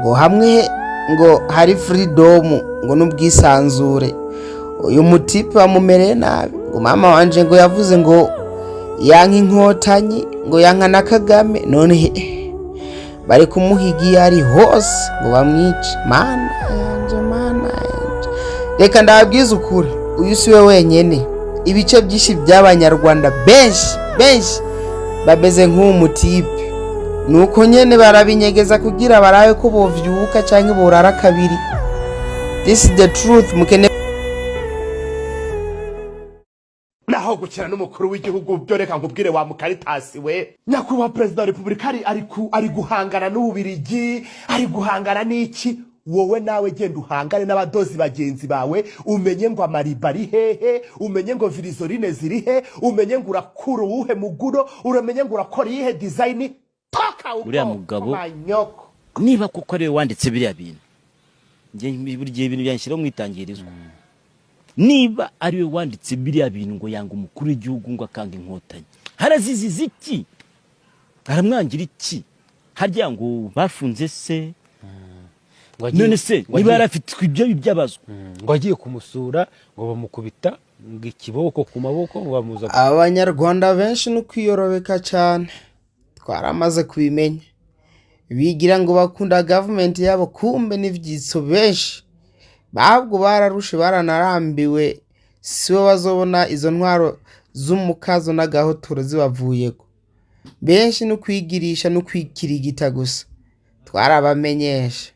ngo hamwe ngo hari freedom ngo n'ubwisanzure. Uyu mutipe bamumereye nabi, ngo mama wanje ngo yavuze ngo yanka inkotanyi, ngo yanka na Kagame, none bari kumuhigiye ari hose ngo bamwice. Mana yanje, reka ndababwiza ukuri, uyu siwe wenyene. Ibice byinshi by'abanyarwanda benshi bameze nk'umutipe, nuko nyene barabinyegeza kugira barabe ko bovyuka canke borara kabiri. This is the truth. Mukene naho gukira n'umukuru w'igihugu byo reka ngubwire wa Mukaritasi we, nyakubahwa perezida wa repubulika ari guhangana n'Ububirigi, ari guhangana n'iki. Wowe nawe genda uhangane n'abadozi bagenzi bawe, umenye ngo amariba ari hehe, umenye ngo virizoline ziri he, umenye ngo urakura uwuhe muguro, uramenye ngo urakora iyihe design. Toka uriya mugabo niba kuko ari we wanditse biriya bintu, ngiye buri gihe ibintu byanshyiraho mwitangirizwa. Niba ari we wanditse biriya bintu ngo yanga umukuru w'igihugu ngo akanga inkotanyi, haraziziza iki? Haramwangira iki? Harya ngo bafunze se? None se niba yarafitwe ibyo byabazwa ngo agiye kumusura ngo bamukubita ngo ikiboko ku maboko ngo bamuza. Abanyarwanda benshi no kwiyorobeka cyane twaramaze kubimenya, bigira ngo bakunda government yabo, kumbe n'ivyitso benshi babwo bararushe baranarambiwe. Siwe bazobona izo ntwaro z'umukazo n'agahotoro zibavuyeko. Benshi no kwigirisha no kwikirigita gusa twarabamenyesha.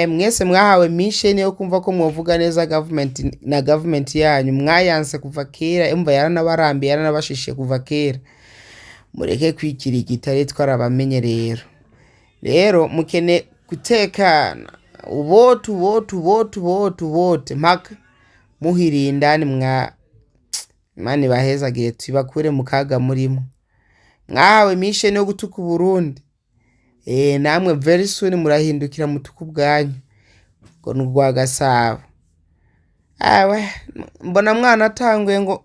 Mwese mwahawe mission yo kumva ko mwovuga neza government yanyu, mwayanse kuva kera. Emva yaranabarambiye yaranabashishe kuva kera, mureke kwikirigita. Twarabamenye rero mukene gutekana ubote mpaka muhirindani mwa Imana bahezagire tubakure mu kaga murimo. Mwahawe mission yo gutuka Burundi, namwe very soon murahindukira mutuku bwanyu ngo n'urwa Gasabo. Mbona mwana atangwe ngo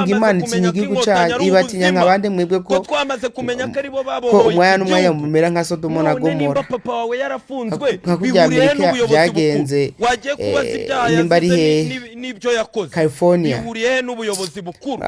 Imana itinye igihugu cyacu, ibatinya nk'abandi mwebwe ko twamaze kumenya ko aribo babohoye umwanya n'umwanya mumera nka Sodoma na Gomora. Papa wawe yarafunzwe, bihuriye n'ubuyobozi bukuru. Wagiye kubaza ibyaha nimba ari he n'ibyo yakoze, California, bihuriye n'ubuyobozi bukuru.